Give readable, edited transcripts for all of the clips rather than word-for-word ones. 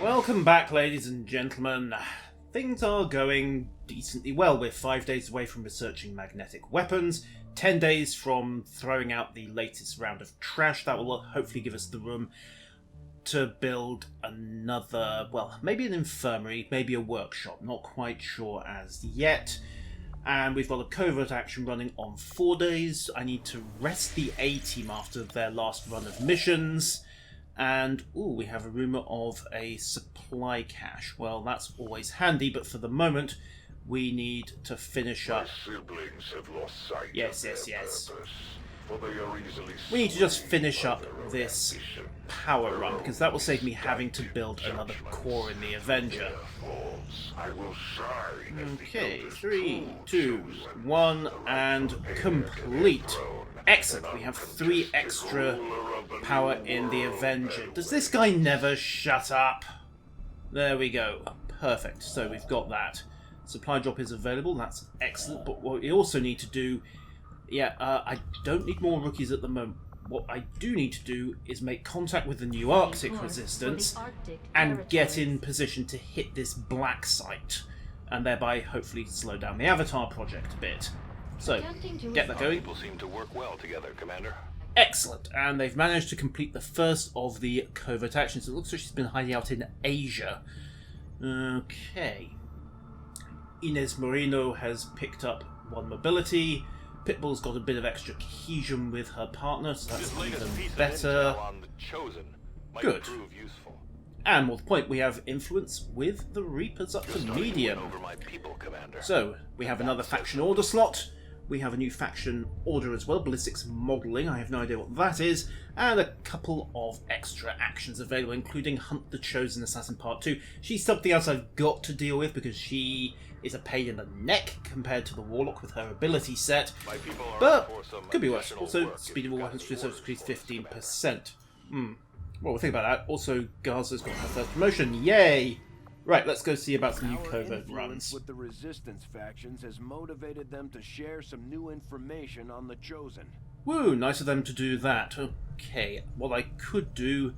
Welcome back, ladies and gentlemen. Things are going decently well. We're 5 days away from researching magnetic weapons, 10 days from throwing out the latest round of trash. That will hopefully give us the room to build another, well, maybe an infirmary, maybe a workshop. Not quite sure as yet. And we've got a covert action running on 4 days. I need to rest the A-team after their last run of missions. And, we have a rumour of a supply cache. Well, that's always handy, but for the moment, we need to finish up. My siblings have lost sight Yes. of their purpose, for they are easily We need to just finish up swayed by their this ambition. power run, because that will save me having to build another core in the Avenger. Therefore, I will shine as the Okay, eldest 3, true 2, chosen, 1, the rightful and heir to their complete. throne, Excellent, and we have uncontested 3 extra ruler of the power new in the world Avenger. and Does this guy never shut up? There we go. Perfect. So we've got that. Supply drop is available. That's excellent. But what we also need to do... I don't need more rookies at the moment. What I do need to do is make contact with the new Arctic resistance and get in position to hit this black site. And thereby hopefully slow down the Avatar project a bit. So, get that going. People seem to work well together, Commander. Excellent, and they've managed to complete the first of the covert actions. It looks like she's been hiding out in Asia. Okay. Inez Moreno has picked up 1 mobility. Pitbull's got a bit of extra cohesion with her partner, so that's This latest even piece of better. intel on the Chosen might Good. prove useful. And more to the point, we have influence with the Reapers up to You're starting to medium. win over my people, Commander. So, we have another faction order slot. We have a new faction order as well, ballistics modelling, I have no idea what that is, and a couple of extra actions available, including Hunt the Chosen Assassin Part 2. She's something else I've got to deal with because she is a pain in the neck compared to the Warlock with her ability set, My people are but for some could be worse. additional Also, work if speed of all you've got weapons any reserves orders increased for us, 15%. Well, we'll think about that. Also, Garza's got her first promotion. Yay! Right, let's go see about some new Our covert influence runs. with the resistance factions has motivated them to share some new information on the Chosen. Woo, nice of them to do that. Okay, what I could do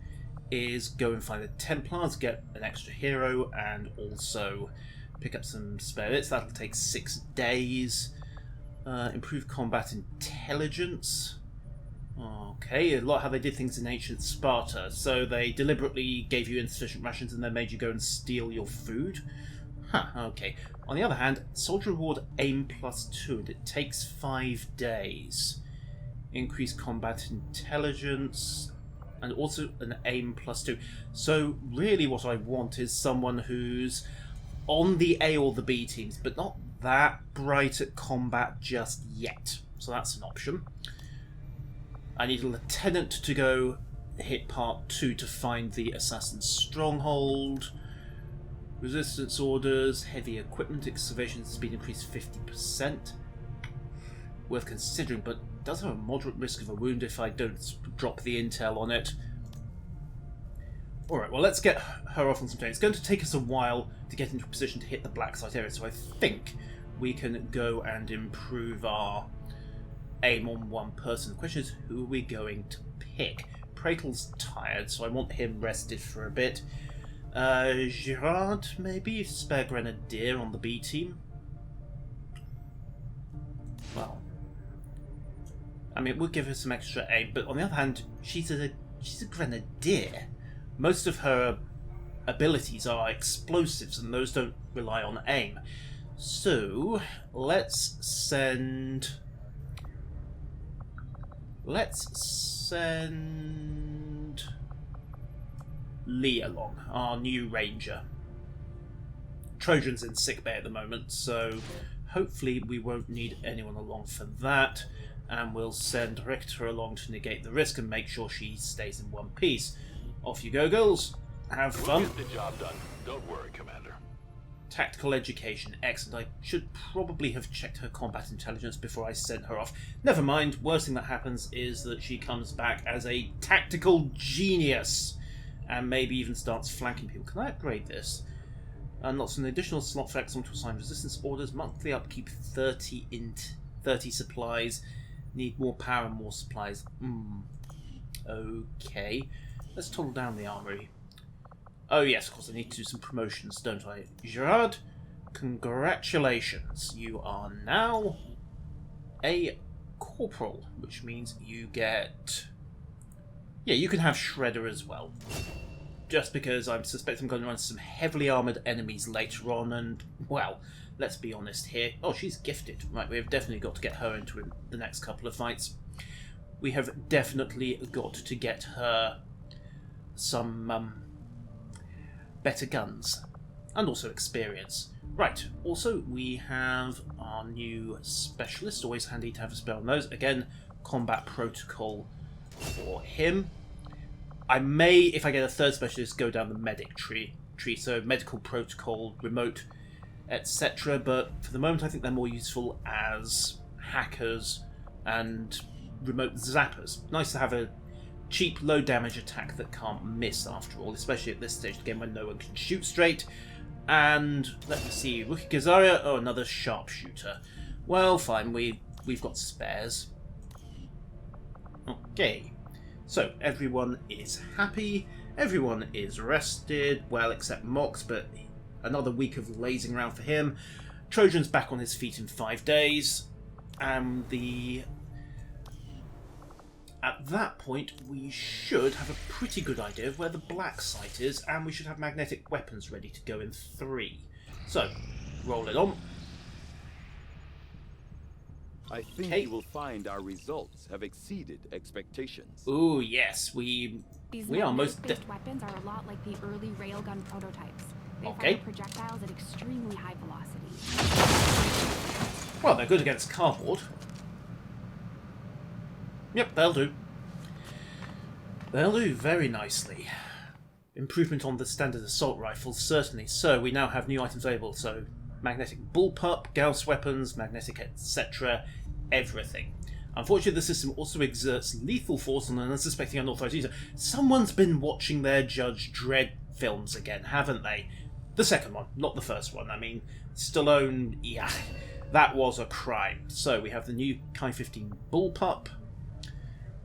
is go and find the Templars, get an extra hero, and also pick up some spare bits. That'll take 6 days. Improve combat intelligence. Okay, a lot how they did things in ancient Sparta. So they deliberately gave you insufficient rations and then made you go and steal your food. Okay. On the other hand, soldier reward aim +2, and it takes 5 days. Increase combat intelligence, and also an aim +2. So really what I want is someone who's on the A or the B teams, but not that bright at combat just yet. So that's an option. I need a lieutenant to go hit part 2 to find the assassin's stronghold. Resistance orders, heavy equipment, excavation speed increased 50%. Worth considering, but does have a moderate risk of a wound if I don't drop the intel on it. Alright, well let's get her off on some time. It's going to take us a while to get into a position to hit the black site area, so I think we can go and improve our aim on one person. The question is, who are we going to pick? Pratel's tired, so I want him rested for a bit. Girard, maybe? Spare Grenadier on the B team? Well, I mean, we'll give her some extra aim, but on the other hand, she's a Grenadier. Most of her abilities are explosives, and those don't rely on aim. So, let's send Lee along, our new ranger. Trojan's in sickbay at the moment, so hopefully we won't need anyone along for that, and we'll send Richter along to negate the risk and make sure she stays in one piece. Off you go, girls. Have fun. We'll get the job done. Don't worry, Commander. Tactical education, excellent. I should probably have checked her combat intelligence before I sent her off. Never mind, worst thing that happens is that she comes back as a tactical genius and maybe even starts flanking people. Can I upgrade this? Unlocks an additional slot for XCOM to assign resistance orders, monthly upkeep 30 supplies, need more power and more supplies. Okay, let's toggle down the armory. Oh yes, of course, I need to do some promotions, don't I? Gerard, congratulations. You are now a corporal, which means you get... Yeah, you can have Shredder as well. Just because I suspect I'm going to run some heavily armoured enemies later on, and, well, let's be honest here. Oh, she's gifted. Right, we have definitely got to get her into the next couple of fights. We have definitely got to get her some better guns. And also experience. Right, also we have our new specialist. Always handy to have a spell on those. Again, combat protocol for him. I may, if I get a third specialist, go down the medic tree. So medical protocol, remote, etc. But for the moment I think they're more useful as hackers and remote zappers. Nice to have a cheap, low damage attack that can't miss after all, especially at this stage of the game when no one can shoot straight. And let me see, Rookie Gazaria, oh, another sharpshooter. Well, fine, we've got spares. Okay, so everyone is happy, everyone is rested, well, except Mox, but another week of lazing around for him. Trojan's back on his feet in 5 days, and at that point, we should have a pretty good idea of where the black site is, and we should have magnetic weapons ready to go in 3. So, roll it on. I think you will find our results have exceeded expectations. Ooh, yes, we are most... These weapons are a lot like the early railgun prototypes. They Okay. fire projectiles at extremely high velocity. Well, they're good against cardboard. Yep, they'll do. They'll do very nicely. Improvement on the standard assault rifles, certainly. So, we now have new items available. So, magnetic bullpup, Gauss weapons, magnetic etc. Everything. Unfortunately, the system also exerts lethal force on an unsuspecting unauthorized user. Someone's been watching their Judge Dredd films again, haven't they? The second one, not the first one. I mean, Stallone, yeah, that was a crime. So, we have the new Kai 15 bullpup.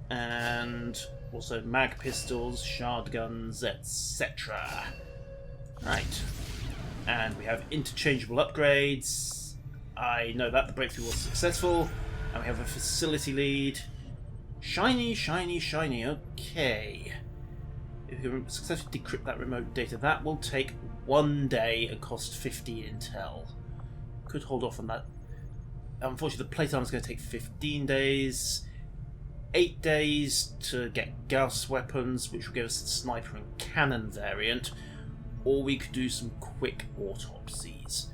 And also mag pistols, shard guns, etc. Right. And we have interchangeable upgrades. I know that the breakthrough was successful. And we have a facility lead. Shiny, shiny, shiny. Okay. If we can successfully decrypt that remote data, that will take 1 day and cost 50 intel. Could hold off on that. Unfortunately, the plate armor is going to take 15 days. 8 days to get Gauss weapons, which will give us the sniper and cannon variant, or we could do some quick autopsies.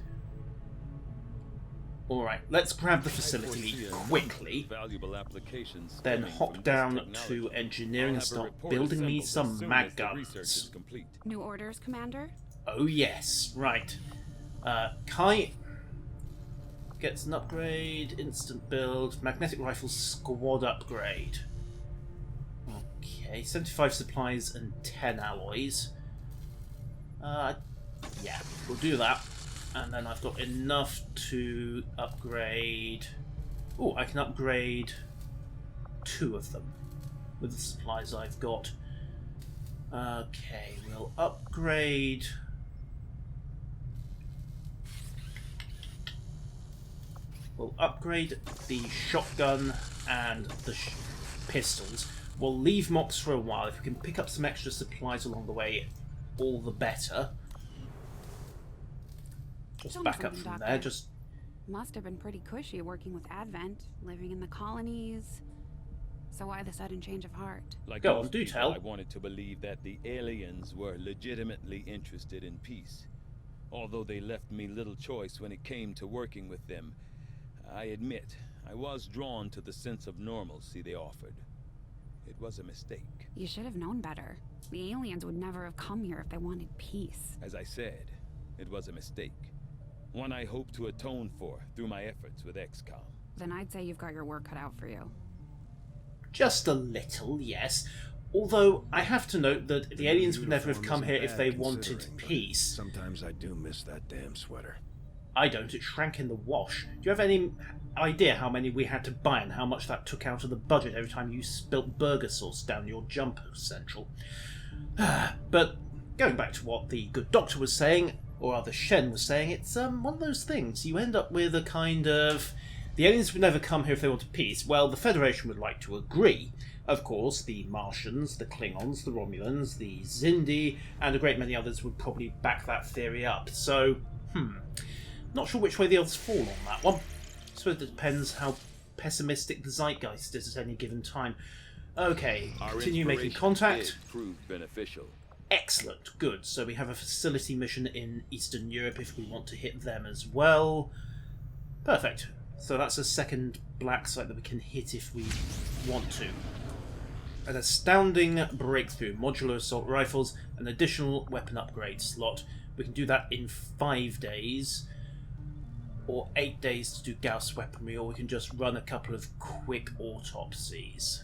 Alright, let's grab the facility lead quickly, Valuable applications then stemming hop from this down technology. to engineering and I'll have a start report building me assembled as some soon mag as the research is guns. complete. New orders, Commander? Oh yes, right. Kai gets an upgrade, instant build, magnetic rifle squad upgrade. Okay, 75 supplies and 10 alloys. Yeah, we'll do that. And then I've got enough to upgrade... Oh, I can upgrade 2 of them with the supplies I've got. Okay, we'll upgrade... We'll upgrade the shotgun and the pistols. We'll leave Mox for a while. If we can pick up some extra supplies along the way, all the better. Just Tell me back up something, from Doctor. there. Just Must have been pretty cushy working with Advent, living in the colonies. So why the sudden change of heart? Like Go on, most do people, tell. I wanted to believe that the aliens were legitimately interested in peace. Although they left me little choice when it came to working with them, I admit I was drawn to the sense of normalcy they offered. It was a mistake. You should have known better. The aliens would never have come here if they wanted peace. As I said, it was a mistake. One I hope to atone for through my efforts with XCOM. Then I'd say you've got your work cut out for you. just a little, yes. Although I have to note that the aliens would never have come here if they wanted peace. Sometimes I do miss that damn sweater. I don't, it shrank in the wash. Do you have any idea how many we had to buy and how much that took out of the budget every time you spilt burger sauce down your jumper, Central? But going back to what the good doctor was saying, or rather Shen was saying, it's one of those things. You end up with a kind of... The aliens would never come here if they wanted peace. Well, the Federation would like to agree. Of course, the Martians, the Klingons, the Romulans, the Xindi, and a great many others would probably back that theory up. So, not sure which way the others fall on that one. I suppose it depends how pessimistic the zeitgeist is at any given time. Okay, continue making contact. Proved beneficial. Excellent, good. So we have a facility mission in Eastern Europe if we want to hit them as well. Perfect. So that's a second black site that we can hit if we want to. An astounding breakthrough. Modular assault rifles, an additional weapon upgrade slot. We can do that in 5 days. Or 8 days to do Gauss weaponry, or we can just run a couple of quick autopsies.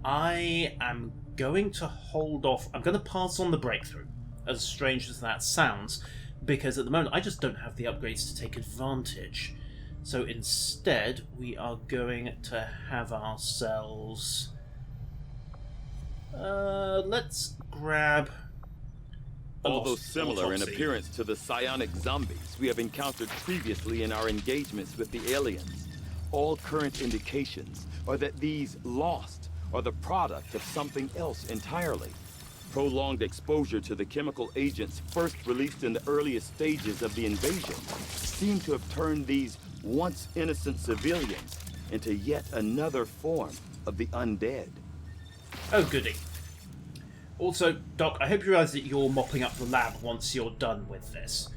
I am going to hold off. I'm going to pass on the breakthrough, as strange as that sounds, because at the moment I just don't have the upgrades to take advantage. So instead, we are going to have ourselves... let's grab... Although similar in appearance to the psionic zombies we have encountered previously in our engagements with the aliens, all current indications are that these lost are the product of something else entirely. Prolonged exposure to the chemical agents first released in the earliest stages of the invasion seem to have turned these once innocent civilians into yet another form of the undead. Oh, goody. Also, Doc, I hope you realise that you're mopping up the lab once you're done with this.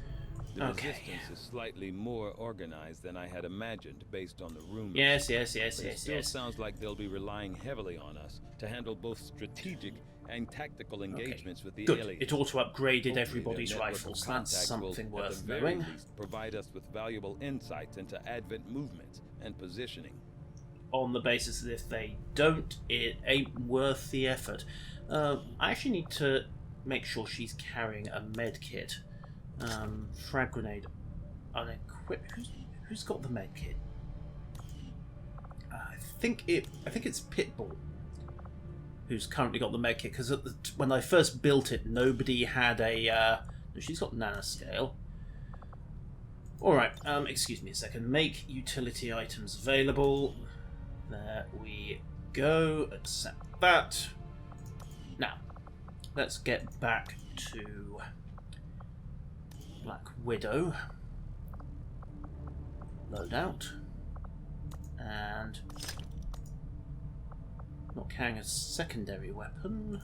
The Okay. resistance is slightly more organized than I had imagined based on the rumors. Yes. But it still sounds like they'll be relying heavily on us to handle both strategic and tactical engagements with the Good. aliens. It auto-upgraded Hopefully everybody's their network of rifles. That's contact something will, at worth the very knowing. least, provide us with valuable insights into Advent movements and positioning. On the basis that if they don't, it ain't worth the effort. I actually need to make sure she's carrying a med kit. Frag grenade. Unequip. Who's got the med kit? I think it's Pitbull who's currently got the med kit, because when I first built it, nobody had a. No, she's got nanoscale. All right. Excuse me a second. Make utility items available. There we go. Accept that. Now, let's get back to Black Widow. Load out. And not carrying a secondary weapon.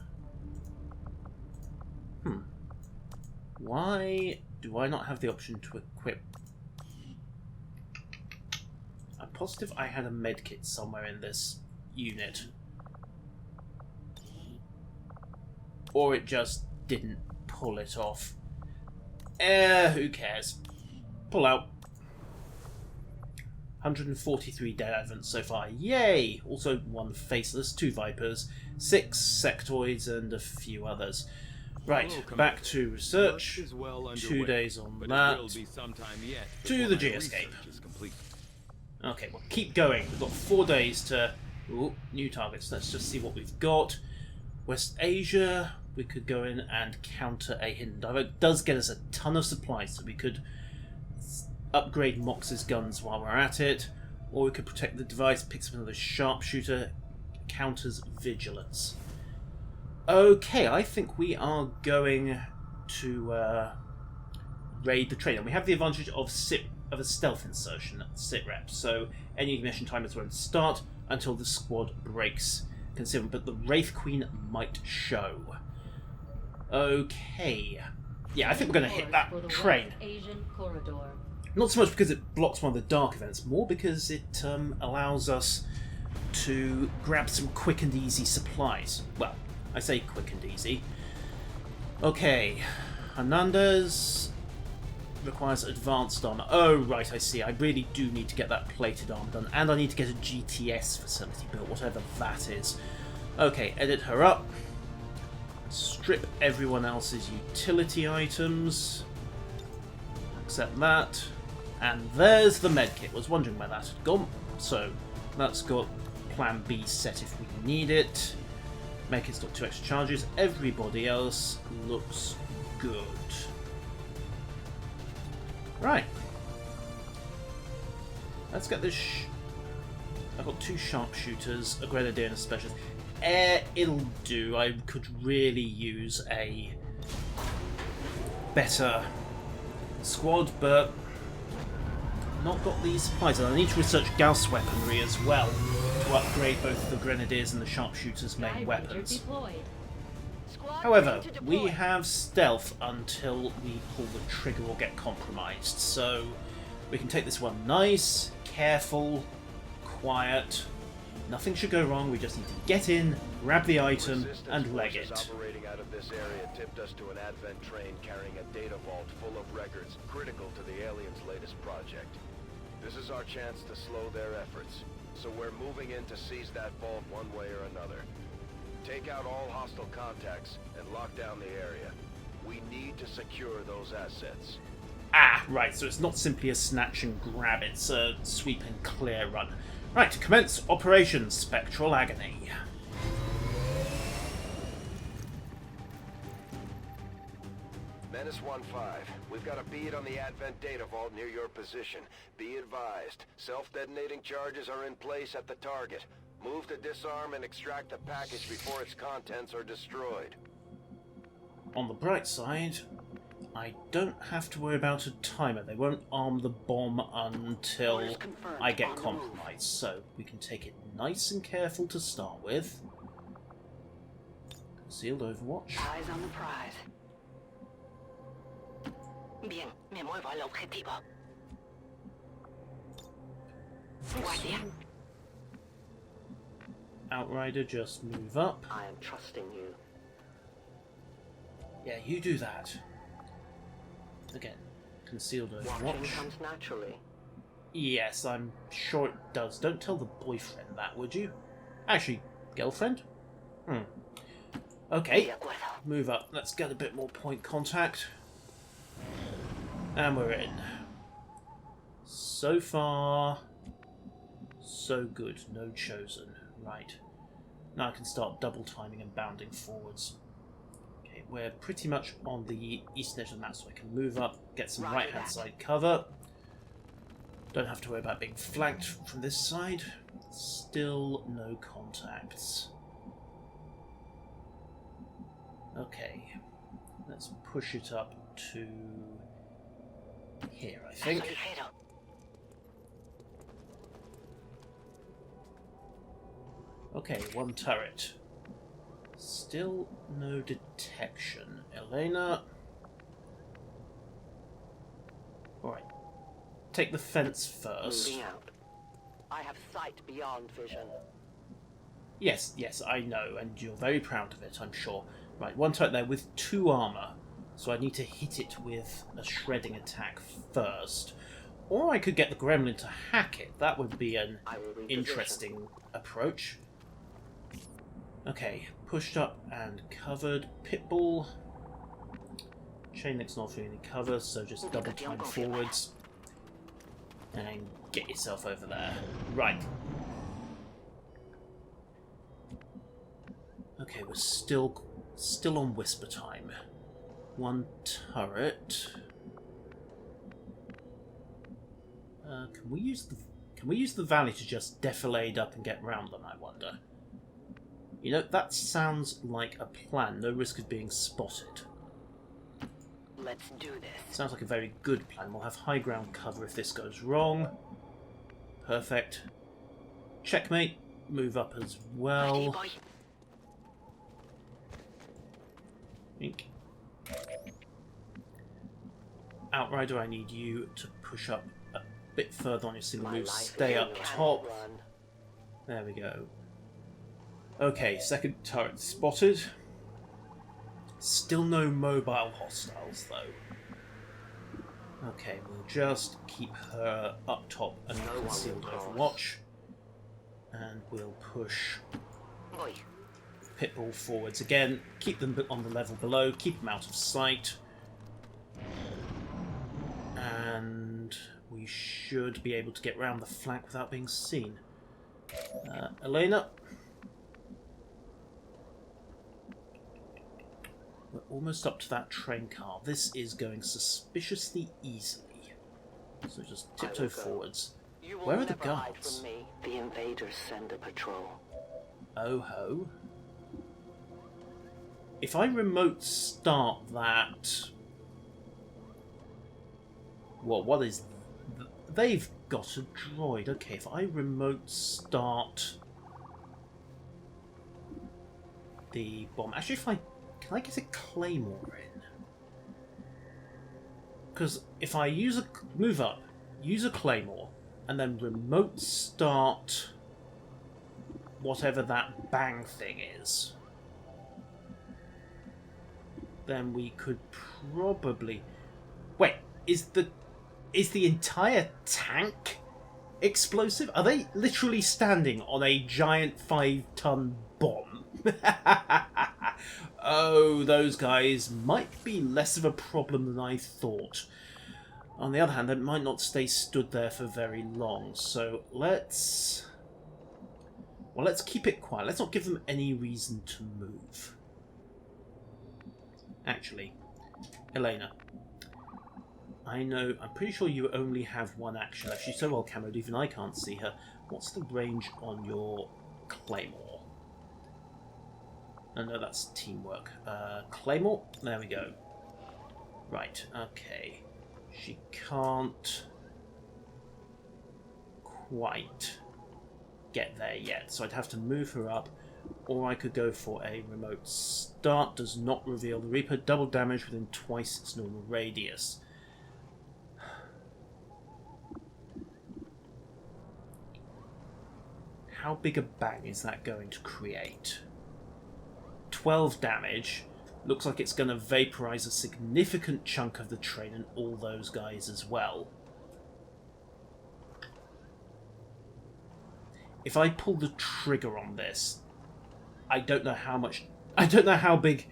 Why do I not have the option to equip? I'm positive I had a medkit somewhere in this unit. Or it just didn't pull it off. Who cares? Pull out. 143 dead Advents so far. Yay! Also 1 Faceless, 2 Vipers, 6 Sectoids, and a few others. Right, Hello, back to research. Work is well 2 underway, days on but that. it will be sometime yet To before the my G-escape. research is complete. Okay, well, keep going. We've got 4 days to... Ooh, new targets. Let's just see what we've got. West Asia, we could go in and counter a hidden diver. It does get us a ton of supplies, so we could upgrade Mox's guns while we're at it. Or we could protect the device, pick up another sharpshooter, counters vigilance. Okay, I think we are going to raid the train. And we have the advantage of a stealth insertion at sitrep, so any ignition timers won't start until the squad breaks considerably, but the Wraith Queen might show. Okay. Yeah, I think we're going to hit that train. Asian corridor. Not so much because it blocks one of the dark events, more because it allows us to grab some quick and easy supplies. Well, I say quick and easy. Okay, Hernandez requires advanced armor. Oh, right, I see. I really do need to get that plated armor done, and I need to get a GTS facility built, whatever that is. Okay, edit her up. Strip everyone else's utility items. Accept that. And there's the medkit. Was wondering where that had gone. So that's got plan B set if we need it. Make it stop 2 extra charges. Everybody else looks good. Right. Let's get this. I've got 2 sharpshooters, a grenadier, and a specialist. It'll do. I could really use a better squad, but not got these supplies. And I need to research Gauss weaponry as well to upgrade both the grenadiers and the sharpshooters' main weapons. However, we have stealth until we pull the trigger or get compromised, so we can take this one nice, careful, quiet. Nothing should go wrong. We just need to get in, grab the item, and leg it. Operating out of this area tipped us to an Advent train carrying a data vault full of records critical to the aliens' latest project. This is our chance to slow their efforts, so we're moving in to seize that vault one way or another. Take out all hostile contacts and lock down the area. We need to secure those assets. Ah, right, so it's not simply a snatch and grab, it's a sweep and clear run. Right, commence Operation Spectral Agony. Menace 1-5, we've got a bead on the Advent data vault near your position. Be advised, self-detonating charges are in place at the target. Move to disarm and extract the package before its contents are destroyed. On the bright side, I don't have to worry about a timer. They won't arm the bomb until I get compromised, so we can take it nice and careful to start with. Concealed Overwatch. Eyes on the prize. Bien, me muevo al objetivo. Guardia. Outrider, just move up. I am trusting you. Yeah, you do that. Again, concealed Watching Overwatch. comes naturally. Yes, I'm sure it does. Don't tell the boyfriend that, would you? Actually, girlfriend? Okay, De acuerdo. move up. Let's get a bit more point contact. And we're in. So far, so good. No chosen. Right. Now I can start double timing and bounding forwards. Okay, we're pretty much on the eastern edge of the map, so I can move up, get some Roger right-hand that. side cover. Don't have to worry about being flanked from this side. Still no contacts. Okay, let's push it up to here, I think. Ligero. Okay, 1 turret. Still no detection. Elena. Alright. Take the fence first. Moving out. I have sight beyond vision. Yes, I know, and you're very proud of it, I'm sure. Right, 1 turret there with 2 armor. So I need to hit it with a shredding attack first. Or I could get the gremlin to hack it. That would be an I will reposition. interesting approach. Okay, pushed up and covered. Pitbull. Chain link's not offering any cover, so just double time forwards. And get yourself over there. Right. Okay, we're still on whisper time. 1 turret. Can we use the valley to just defilade up and get round them, I wonder? You know, that sounds like a plan. No risk of being spotted. Let's do this. Sounds like a very good plan. We'll have high ground cover if this goes wrong. Perfect. Checkmate. Move up as Ready, well. boy? Ink. Outrider, I need you to push up a bit further on your single My move. life Stay is up in top. run. There we go. Okay, second turret spotted. Still no mobile hostiles, though. Okay, we'll just keep her up top and No one concealed will cross. Overwatch. And we'll push Boy, Pitbull forwards again. Keep them on the level below. Keep them out of sight. And we should be able to get round the flank without being seen. Elena. We're almost up to that train car. This is going suspiciously easily. So just tiptoe forwards. You will Where are the never hide guards? from me. The invaders send a patrol. Oh ho. If I remote start that... what is... They've got a droid. Okay, if I remote start the bomb... Actually, if I... Can I get a claymore in? Because if I use a... Move up, use a claymore, and then remote start whatever that bang thing is, then we could probably... Wait, is the entire tank explosive? Are they literally standing on a giant 5-ton bomb? Oh, those guys might be less of a problem than I thought. On the other hand, they might not stay stood there for very long, so let's... Well, let's keep it quiet. Let's not give them any reason to move. Actually, Elena, I know, I'm pretty sure you only have one action left. She's so well camoed, even I can't see her. What's the range on your claymore? No, that's teamwork. Claymore? There we go. Right, okay. She can't quite get there yet, so I'd have to move her up, or I could go for a remote start. Does not reveal the Reaper. Double damage within twice its normal radius. How big a bang is that going to create? 12 damage. Looks like it's going to vaporize a significant chunk of the train and all those guys as well. If I pull the trigger on this, I don't know how much... I don't know how big...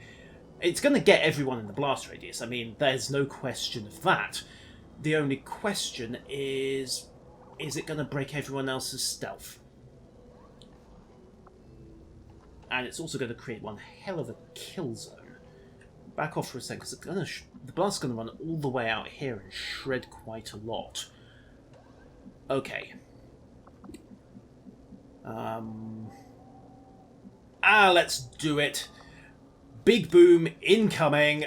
It's going to get everyone in the blast radius. I mean, there's no question of that. The only question is it going to break everyone else's stealth? And it's also going to create one hell of a kill zone. Back off for a second, because it's going to the blast's going to run all the way out here and shred quite a lot. Okay. Let's do it. Big boom incoming.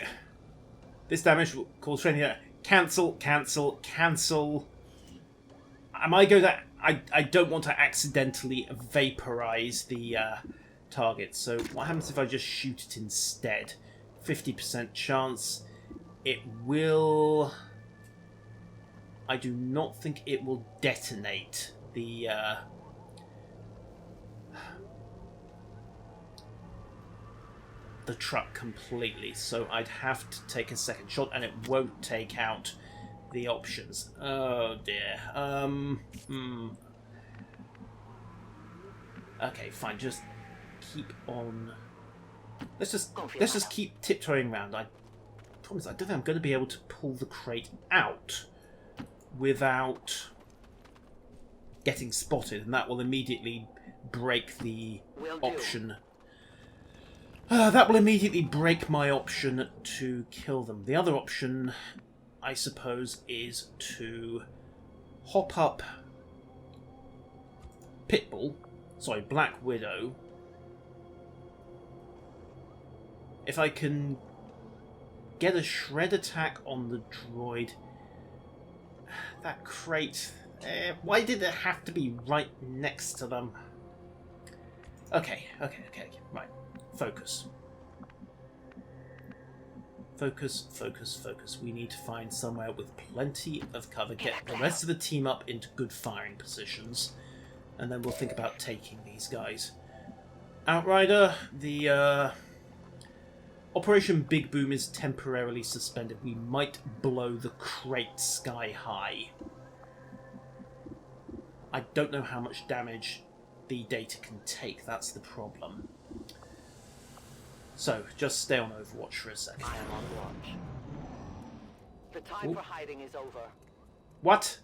This damage will cause training. Cancel, cancel, cancel. Am I going to... I don't want to accidentally vaporize the target. So what happens if I just shoot it instead? 50% chance. It will... I do not think it will detonate the... the truck completely, so I'd have to take a second shot, and it won't take out the options. Oh dear. Okay, fine. Just keep on. Let's just keep tiptoeing around. I promise. I don't think I'm going to be able to pull the crate out without getting spotted, and that will immediately break the option. That will immediately break my option to kill them. The other option, I suppose, is to hop up Black Widow. If I can get a shred attack on the droid, that crate... why did it have to be right next to them? Okay, right. Focus. Focus, focus, focus. We need to find somewhere with plenty of cover, get the rest of the team up into good firing positions, and then we'll think about taking these guys. Outrider, the Operation Big Boom is temporarily suspended. We might blow the crate sky high. I don't know how much damage the data can take, that's the problem. So, just stay on Overwatch for a second. I am on watch. The time for hiding is over. What?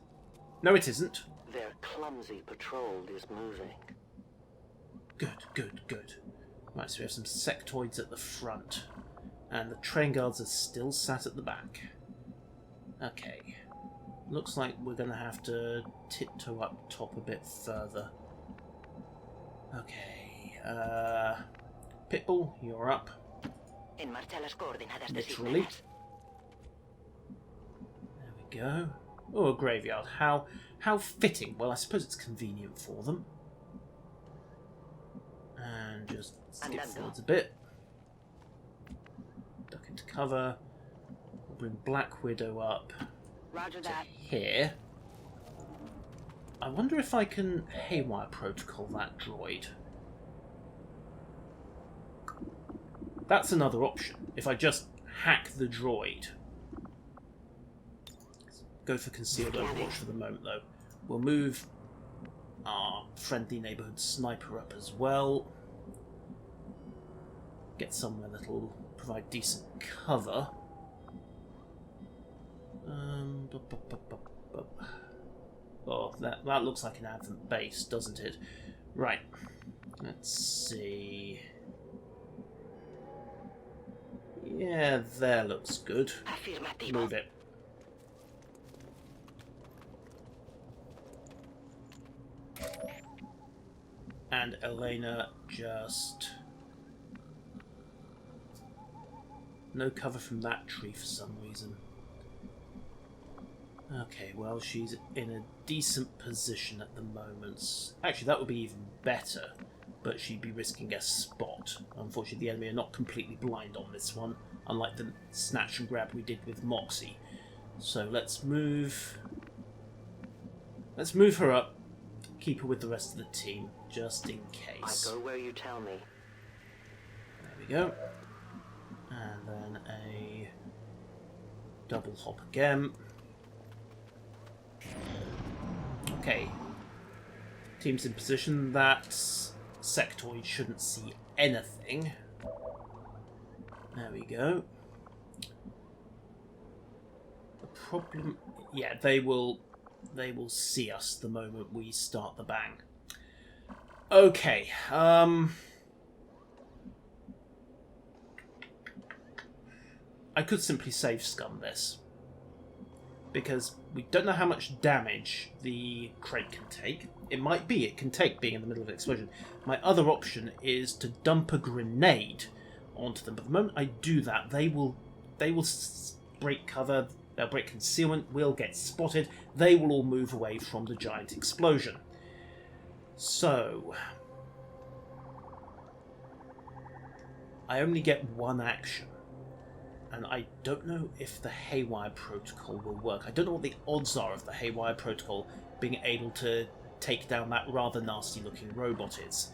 No, it isn't. Their clumsy patrol is moving. Good. Right, so we have some sectoids at the front. And the train guards are still sat at the back. Okay. Looks like we're going to have to tiptoe up top a bit further. Okay. Pitbull, you're up. En marcha las coordenadas Literally. designadas. There we go. Oh, a graveyard. How fitting. Well, I suppose it's convenient for them. And just skip Andando. forwards a bit. Duck into cover. We'll bring Black Widow up Roger to that. here. I wonder if I can Haywire Protocol that droid. That's another option. If I just hack the droid. Go for concealed overwatch for the moment, though. We'll move our friendly neighbourhood sniper up as well. Get somewhere that'll provide decent cover. Oh, that looks like an Advent base, doesn't it? Right. Let's see. Yeah, there looks good. Afirmativo. Move it. And Elena just... no cover from that tree for some reason. Okay, well, she's in a decent position at the moment. Actually, that would be even better, but she'd be risking a spot. Unfortunately, the enemy are not completely blind on this one, unlike the snatch and grab we did with Moxie. So let's move... let's move her up. Keep her with the rest of the team, just in I case. go where you tell me. There we go. And then a double hop again. Okay. Team's in position. That sectoid shouldn't see anything. There we go. The problem... yeah, they will see us the moment we start the bang. Okay, I could simply save scum this. Because we don't know how much damage the crate can take. It might be it can take being in the middle of an explosion. My other option is to dump a grenade onto them. But the moment I do that, they will break cover, they'll break concealment, we'll get spotted, they will all move away from the giant explosion. So... I only get one action. And I don't know if the Haywire Protocol will work. I don't know what the odds are of the Haywire Protocol being able to take down that rather nasty looking robot is.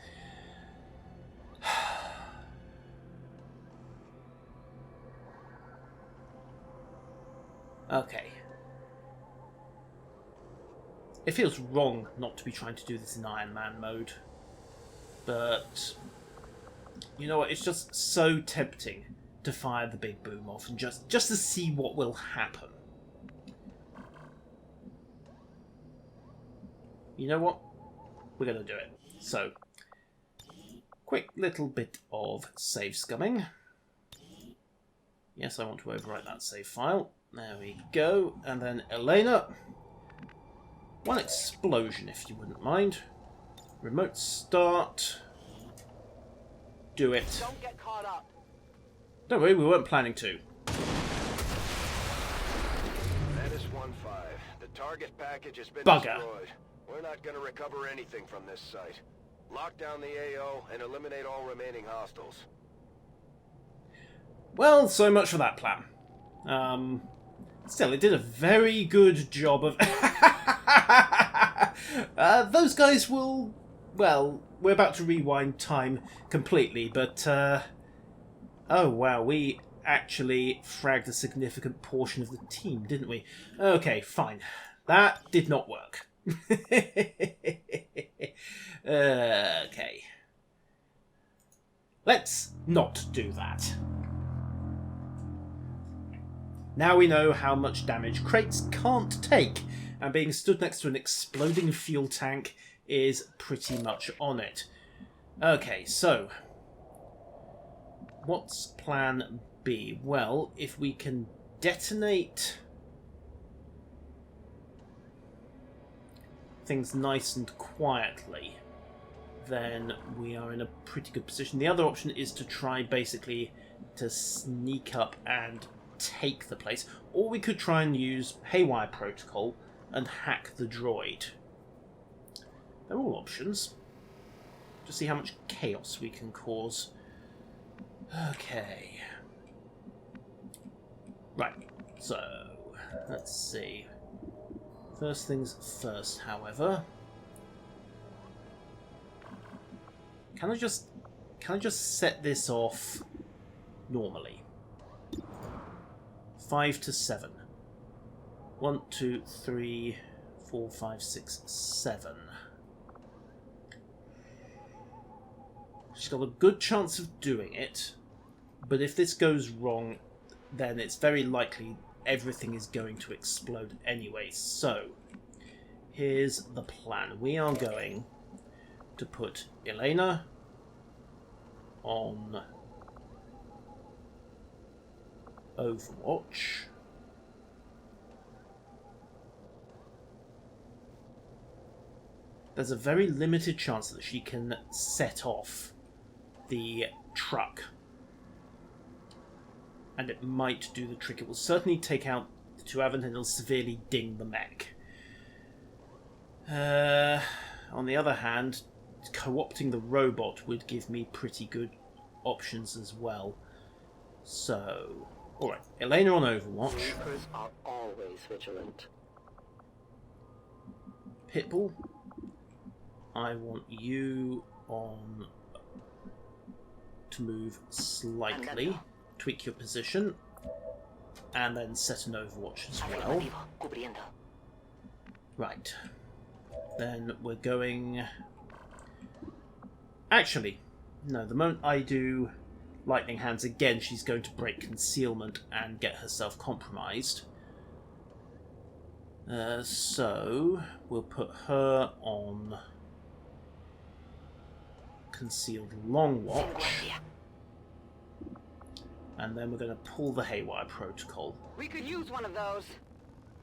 Okay. It feels wrong not to be trying to do this in Iron Man mode. But... you know what, it's just so tempting to fire the big boom off and just to see what will happen. You know what? We're going to do it. So, quick little bit of save scumming. Yes, I want to overwrite that save file. There we go. And then Elena. One explosion, if you wouldn't mind. Remote start. Do it. Don't get caught up. Don't worry, we weren't planning to. Menace 1-5. The target package has been Bugger. destroyed. We're not going to recover anything from this site. Lock down the AO and eliminate all remaining hostiles. Well, so much for that plan. Still, it did a very good job of... those guys will... well, we're about to rewind time completely, but... oh, wow, we actually fragged a significant portion of the team, didn't we? Okay, fine. That did not work. Okay. Let's not do that. Now we know how much damage crates can't take, and being stood next to an exploding fuel tank is pretty much on it. Okay, so what's plan B? Well, if we can detonate things nice and quietly, then we are in a pretty good position. The other option is to try basically to sneak up and take the place, or we could try and use Haywire Protocol and hack the droid. They're all options. To see how much chaos we can cause. Okay. Right, so let's see. First things first, however. Can I just set this off normally? 5 to 7. 1, 2, 3, 4, 5, 6, 7. She's got a good chance of doing it, but if this goes wrong, then it's very likely everything is going to explode anyway. So, here's the plan. We are going to put Elena on Overwatch. There's a very limited chance that she can set off the truck, and it might do the trick. It will certainly take out the two Avon, and it'll severely ding the mech. On the other hand, co-opting the robot would give me pretty good options as well. So, alright, Elena on Overwatch. Reapers are always vigilant. Pitbull, I want you on to move slightly, tweak your position, and then set an Overwatch as well. Right. Then we're going... Actually, no, the moment I do Lightning Hands again, she's going to break concealment and get herself compromised. So, we'll put her on Concealed Long Watch. And then we're going to pull the Haywire Protocol. We could use one of those.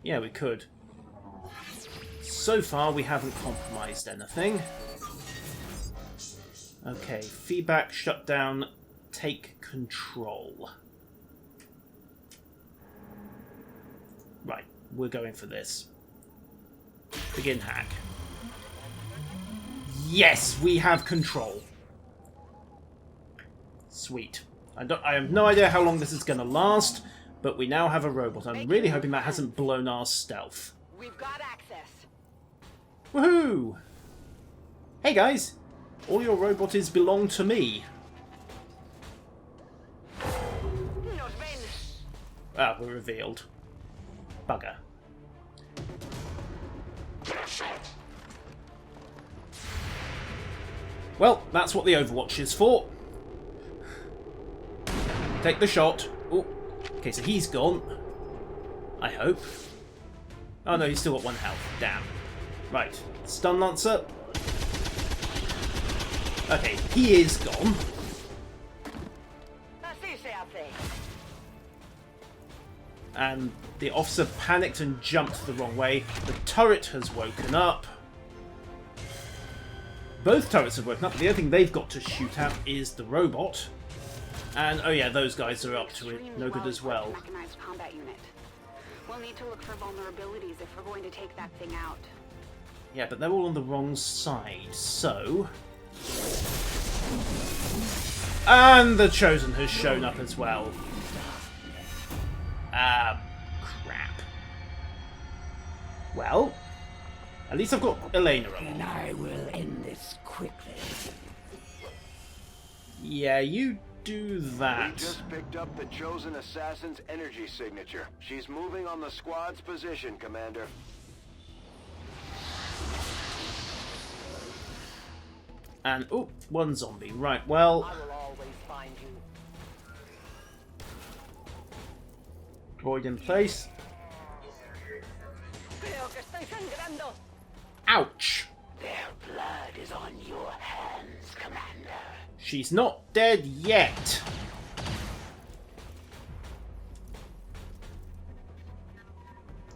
Yeah, we could. So far, we haven't compromised anything. Okay, feedback, shutdown, take control. Right, we're going for this. Begin hack. Yes, we have control. Sweet. I have no idea how long this is going to last, but we now have a robot. I'm really hoping that hasn't blown our stealth. We've got access. Woohoo! Hey guys, all your robots belong to me. Ah, we're revealed. Bugger. Well, that's what the Overwatch is for. Take the shot. Oh, okay, so he's gone. I hope. Oh no, he's still got 1 health. Damn. Right, Stun Lancer. Okay, he is gone. And the officer panicked and jumped the wrong way. The turret has woken up. Both turrets have woken up, but the only thing they've got to shoot at is the robot. And, oh yeah, those guys are up to it. No good as well. Mechanized combat unit. We'll need to look for vulnerabilities if we're going to take that thing out. Yeah, but they're all on the wrong side, so... And the Chosen has shown up as well. Crap. Well, at least I've got Elena on. And I will end this quickly. Yeah, you do that. We just picked up the Chosen Assassin's energy signature. She's moving on the squad's position, Commander. And, oh, 1 zombie. Right, well... I will always find you. Droid in place. Ouch! Their blood blood is on your hands, Commander. She's not dead yet.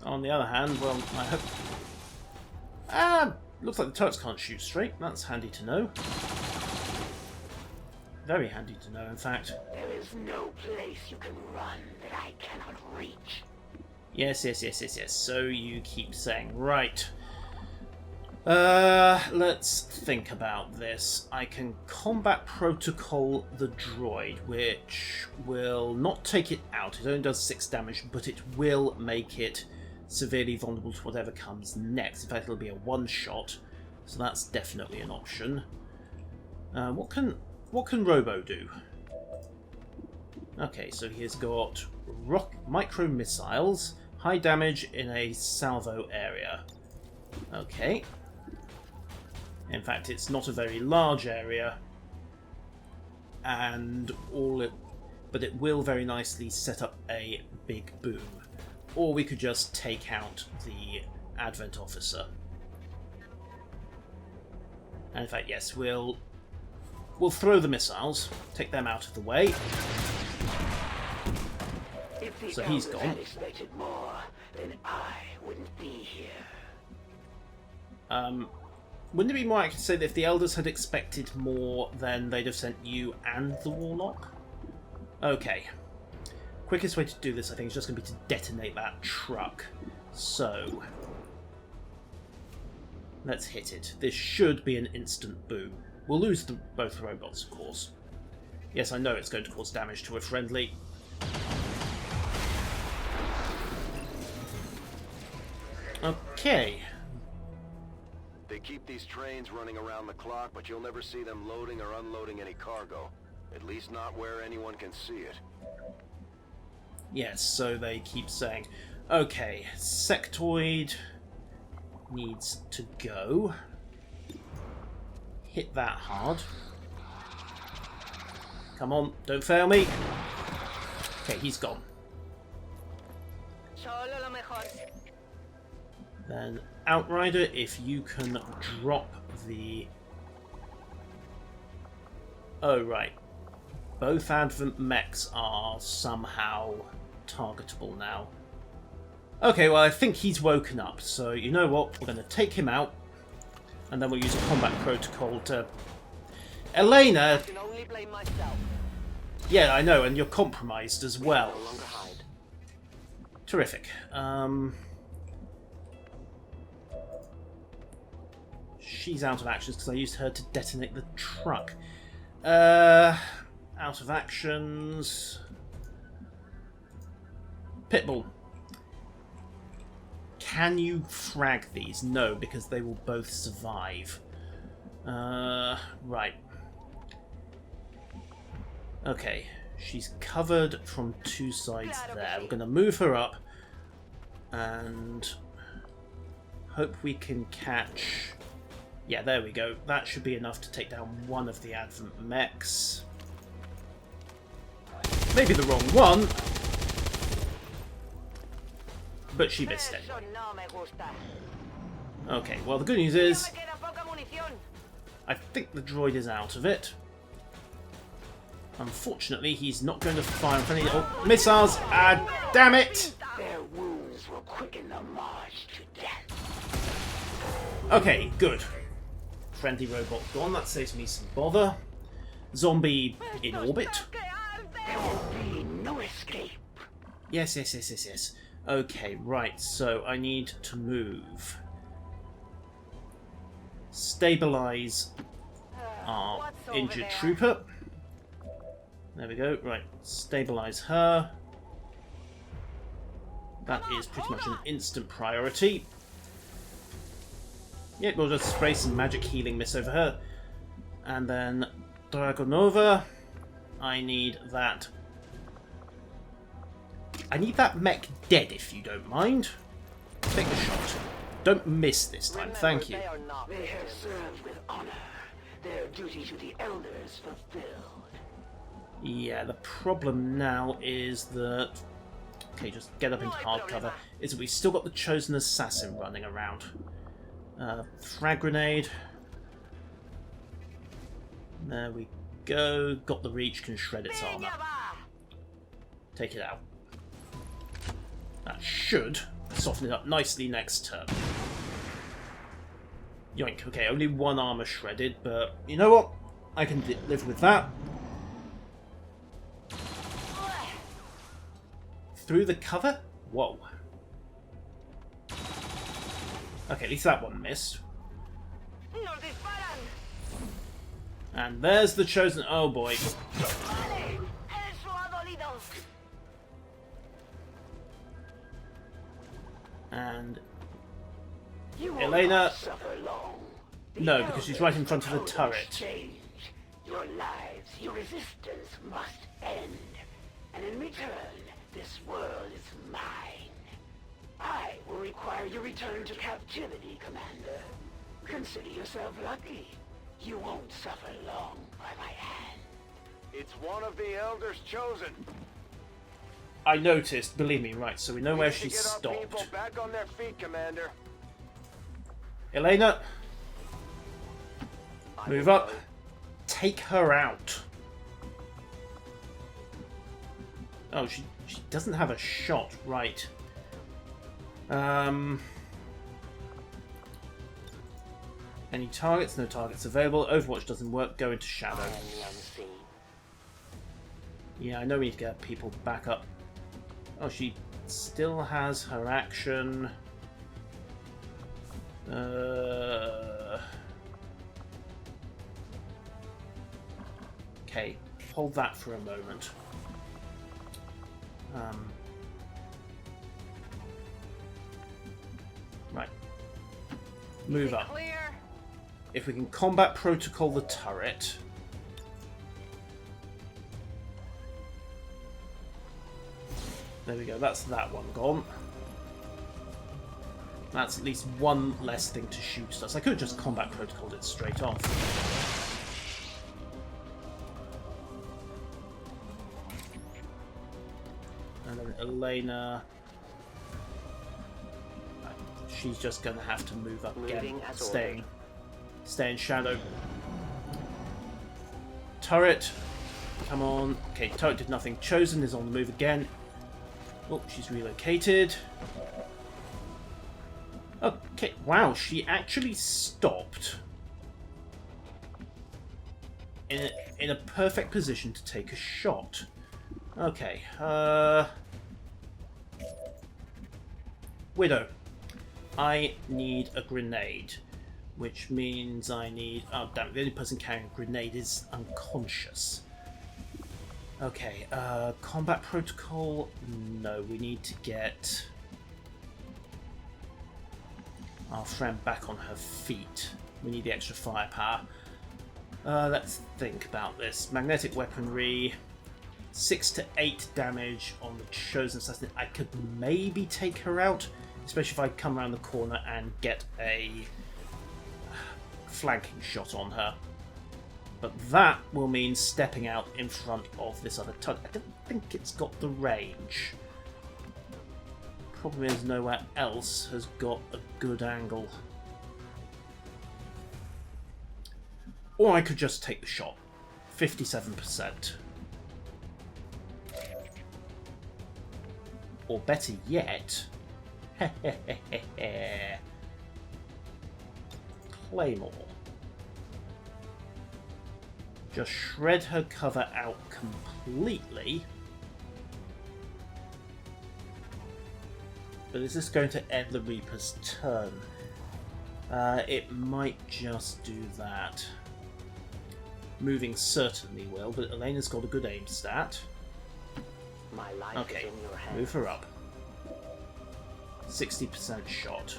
On the other hand, well, I hope... looks like the turrets can't shoot straight. That's handy to know. Very handy to know, in fact. There is no place you can run that I cannot reach. Yes. So you keep saying, right. Let's think about this. I can combat protocol the droid, which will not take it out. It only does 6 damage, but it will make it severely vulnerable to whatever comes next. In fact, it'll be a one-shot, so that's definitely an option. What can Robo do? Okay, so he has got micro missiles, high damage in a salvo area. Okay. In fact, it's not a very large area, and but it will very nicely set up a big boom. Or we could just take out the Advent officer. And in fact, yes, we'll throw the missiles, take them out of the way. So he's gone. Had expected more, then I wouldn't be here. Wouldn't it be more accurate to say that if the Elders had expected more, then they'd have sent you and the Warlock? Okay. Quickest way to do this, I think, is just going to be to detonate that truck. So, let's hit it. This should be an instant boom. We'll lose both robots, of course. Yes, I know it's going to cause damage to a friendly. Okay. They keep these trains running around the clock, but you'll never see them loading or unloading any cargo. At least not where anyone can see it. Yes, so they keep saying, okay, sectoid needs to go. Hit that hard. Come on, don't fail me. Okay, he's gone. Then Outrider, if you can drop the... Oh, right. Both Advent mechs are somehow targetable now. Okay, well, I think he's woken up, so you know what? We're going to take him out, and then we'll use a combat protocol to... Elena! I can only blame myself. Yeah, I know, and you're compromised as well. No longer hide. Terrific. She's out of actions because I used her to detonate the truck. Out of actions. Pitbull. Can you frag these? No, because they will both survive. Right. Okay. She's covered from 2 sides there. We're going to move her up and hope we can catch... Yeah, there we go. That should be enough to take down one of the Advent mechs. Maybe the wrong one. But she missed it. Okay, well the good news is... I think the droid is out of it. Unfortunately, he's not going to fire off any missiles. Ah, damn it! Their wounds will quicken the march to death. Okay, good. Friendly robot gone. That saves me some bother. Zombie in orbit. There will be no escape. Yes. Okay, right. So I need to move. Stabilize our injured trooper. There we go. Right, stabilize her. That is pretty much an instant priority. Yeah, we'll just spray some magic healing mist over her. And then Dragonova. I need that. I need that mech dead, if you don't mind. Take the shot. Don't miss this time, thank you. They have served with honor. Their duty to the elders fulfilled. Yeah, the problem now is that... Okay, just get up into hard cover. Is that we've still got the Chosen Assassin running around. Frag grenade. There we go. Got the reach, can shred its armor. Take it out. That should soften it up nicely next turn. Yoink. Okay, only one armor shredded, but you know what? I can live with that. Through the cover? Whoa. Okay, at least that one missed. And there's the chosen. Oh boy. And Elena. No, because she's right in front of the turret. Your lives, your resistance must end. And in return, this world is mine. I will require your return to captivity, Commander. Consider yourself lucky. You won't suffer long by my hand. It's one of the Elders chosen. I noticed, believe me, right, so we know where We need to she's get our people stopped. back on their feet, Commander. Elena, I move will up. go. Take her out. Oh, she doesn't have a shot, right. Any targets? No targets available. Overwatch doesn't work. Go into shadow. Yeah, I know we need to get people back up. Oh, she still has her action. Okay, hold that for a moment. Right. Move up. Clear. If we can combat protocol the turret. There we go, that's that one gone. That's at least one less thing to shoot at us. I could have just combat protocoled it straight off. And then Elena. She's just going to have to move up again. Stay in shadow. Turret. Come on. Okay, turret did nothing. Chosen is on the move again. Oh, she's relocated. Okay, wow, she actually stopped in a perfect position to take a shot. Okay, Widow. I need a grenade, which means I need... Oh, damn it, the only person carrying a grenade is unconscious. Okay, combat protocol? No, we need to get our friend back on her feet. We need the extra firepower. Let's think about this. Magnetic weaponry, 6 to 8 damage on the chosen assassin. I could maybe take her out, especially if I come around the corner and get a flanking shot on her. But that will mean stepping out in front of this other turret. I don't think it's got the range. Problem is nowhere else has got a good angle. Or I could just take the shot. 57%. Or better yet... Claymore. Just shred her cover out completely. But is this going to end the Reaper's turn? It might just do that. Moving certainly will, but Elena's got a good aim stat. My life Okay, is in your hands. move her up. 60% shot.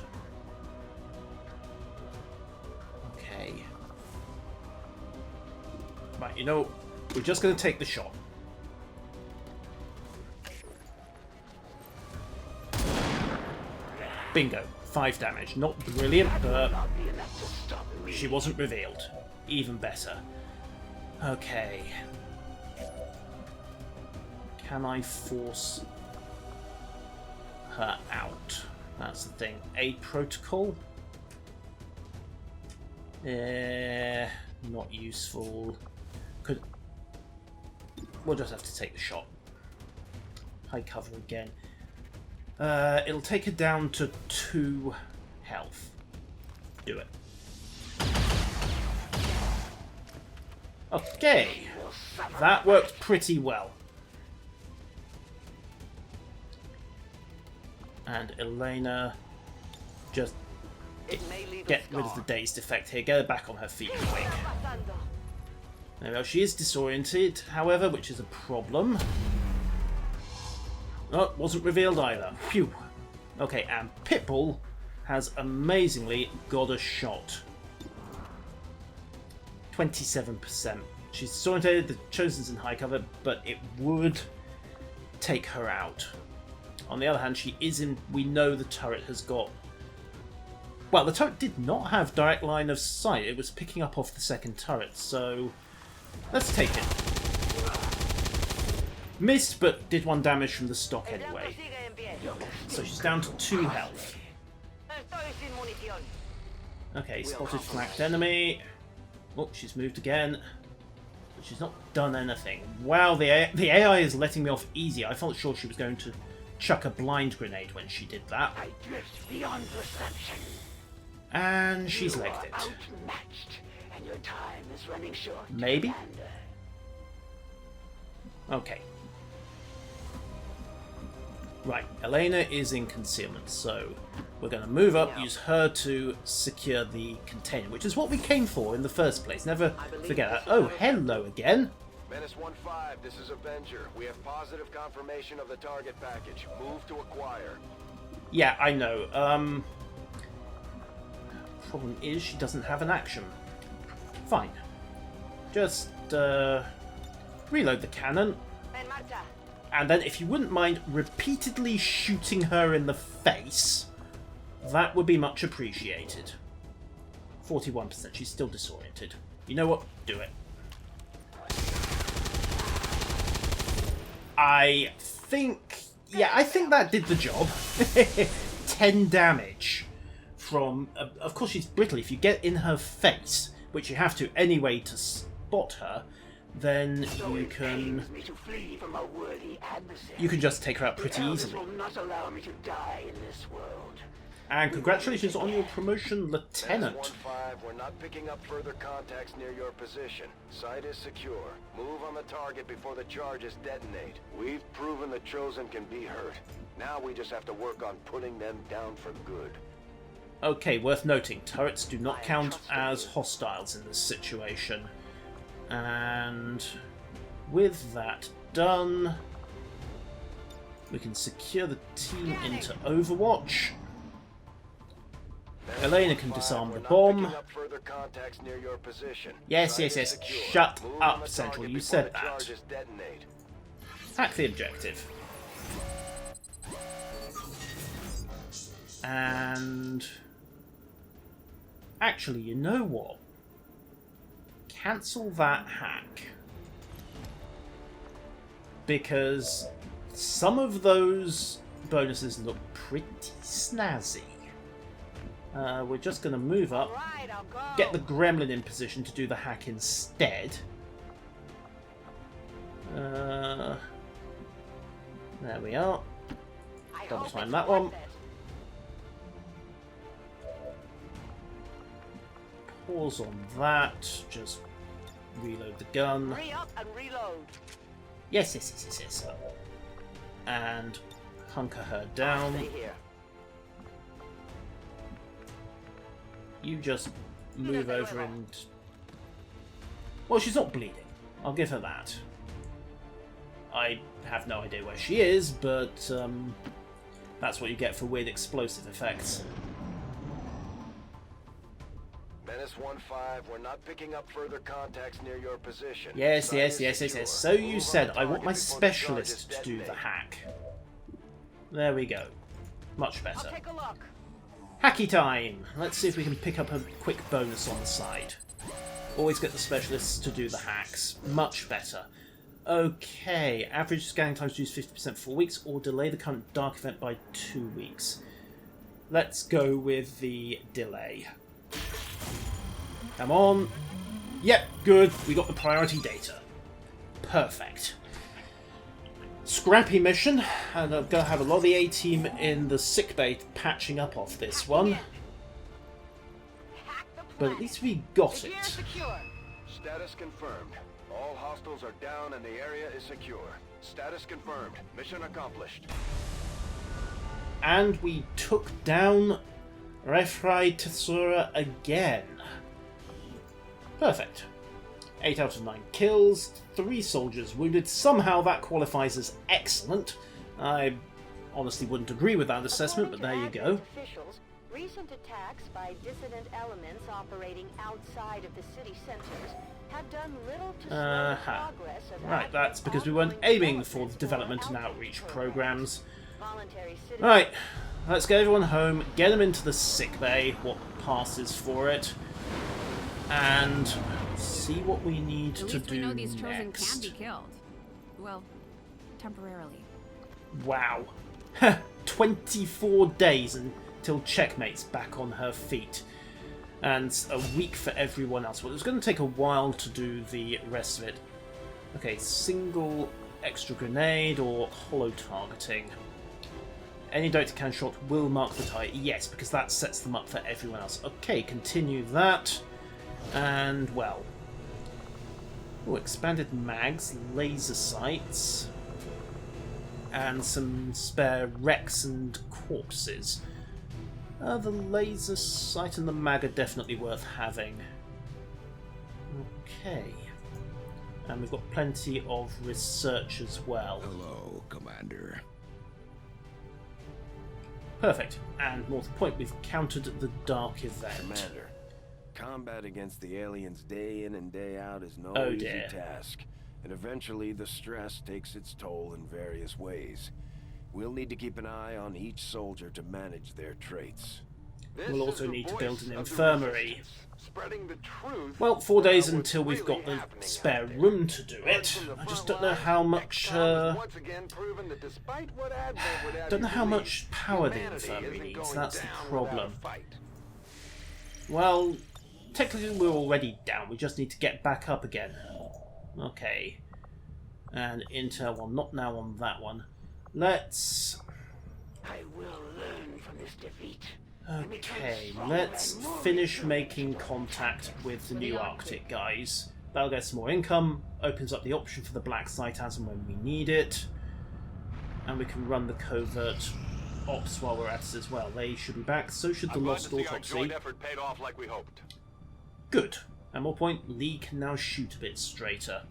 Okay. Right, you know, we're just going to take the shot. Bingo. 5 damage. Not brilliant, but she wasn't revealed. Even better. Okay. Can I force her out? That's the thing. Aid protocol? Not useful. We'll just have to take the shot. High cover again. It'll take her down to 2 health. Do it. Okay. That worked pretty well. And Elena, just get rid of the dazed effect here. Get her back on her feet quick. There we go. She is disoriented, however, which is a problem. Oh, wasn't revealed either. Phew. Okay, and Pitbull has amazingly got a shot. 27%. She's disoriented, the Chosen's in high cover, but it would take her out. On the other hand, she is in... We know the turret has got... Well, the turret did not have direct line of sight. It was picking up off the second turret, so... Let's take it. Missed, but did 1 damage from the stock anyway. So she's down to 2 health. Okay, spotted flanked enemy. Oh, she's moved again. But she's not done anything. Wow, the AI is letting me off easy. I felt sure she was going to chuck a blind grenade when she did that. I drift beyond perception. And she's You legged are it. outmatched, and your time is running short. Maybe? Commander. Okay. Right, Elena is in concealment, so we're going to move up, use her to secure the container, which is what we came for in the first place. Never forget that. Oh, hello again. Menace 1-5, this is Avenger. We have positive confirmation of the target package. Move to acquire. Yeah, I know. Problem is she doesn't have an action. Fine. Just reload the cannon. And then, if you wouldn't mind repeatedly shooting her in the face, that would be much appreciated. 41%. She's still disoriented. You know what? Do it. I think... Yeah, I think that did the job. 10 damage from... of course, she's brittle. If you get in her face, which you have to anyway to spot her, then you can... You can just take her out pretty easily. Will not allow me to die in this world. And congratulations on your promotion, Lieutenant. Menace 1-5, we're not picking up further contacts near your position. Site is secure. Move on the target before the charges detonate. We've proven the Chosen can be hurt. Now we just have to work on putting them down for good. Okay, worth noting, turrets do not count as hostiles in this situation. And with that done, we can secure the team into Overwatch. Elena can disarm the bomb. Yes, yes, yes. Shut up, Central. You said that. Hack the objective. And... Actually, you know what? Cancel that hack. Because some of those bonuses look pretty snazzy. We're just going to move up, get the gremlin in position to do the hack instead. There we are. Double time that one. Pause on that. Just reload the gun. Yes, yes, yes, yes, yes. And hunker her down. You just move over and... Well, she's not bleeding. I'll give her that. I have no idea where she is, but that's what you get for weird explosive effects. Menace 1-5, we're not picking up further contacts near your position. Yes, yes, yes, yes, yes. So you said. I want my specialist to do the hack. There we go. Much better. Take a look. Hacky time! Let's see if we can pick up a quick bonus on the side. Always get the specialists to do the hacks. Much better. Okay, average scanning time reduced 50% for 4 weeks, or delay the current dark event by 2 weeks. Let's go with the delay. Come on! Yep, good. We got the priority data. Perfect. Scrappy mission, and I'm going to have a lot of the A-team in the sickbay patching up off this one. But at least we got it. Status confirmed. All hostiles are down and the area is secure. Status confirmed. Mission accomplished. And we took down Refrai Tesura again. Perfect. 8 out of 9 kills, 3 soldiers wounded. Somehow that qualifies as excellent. I honestly wouldn't agree with that assessment, but there you go. Officials, recent attacks by dissident elements operating outside of the city centers have done little to slow the progress of Right, that's because we weren't aiming for the development and outreach programs. voluntary citizens. Right, let's get everyone home, get them into the sickbay, what passes for it, and see what we need to At least we do know these chosen next. can be killed. Well, temporarily. Wow. 24 days until Checkmate's back on her feet. And a week for everyone else. Well, it's going to take a while to do the rest of it. Okay, single extra grenade or hollow targeting. Any directed cannon shot will mark the target. Yes, because that sets them up for everyone else. Okay, continue that. And, well... Oh, expanded mags, laser sights, and some spare wrecks and corpses. The laser sight and the mag are definitely worth having. Okay. And we've got plenty of research as well. Hello, Commander. Perfect. And more to the point, we've countered the dark event. Commander, combat against the aliens day in and day out is no Oh, easy dear. task. And eventually the stress takes its toll in various ways. We'll need to keep an eye on each soldier to manage their traits. We'll also need to build an infirmary. Spreading the truth. Well, 4 days about what's until we've got really the happening spare out there. room to do Word it. from the I just front don't know line, how much, XCOM has once again proven that despite what Advent would have don't you know how believe, much power the humanity infirmary isn't needs, going that's the down problem. without a fight. Well, technically we're already down, we just need to get back up again. Okay. And intel, well, not now on that one. Let's... I will learn from this defeat. Okay, let's finish making contact with the new Arctic guys. That'll get some more income, opens up the option for the black site as and when we need it. And we can run the covert ops while we're at it as well. They should be back, so should the I'm glad Lost to see our Autopsy. joint effort paid off like we hoped. Good. And more point, Lee can now shoot a bit straighter.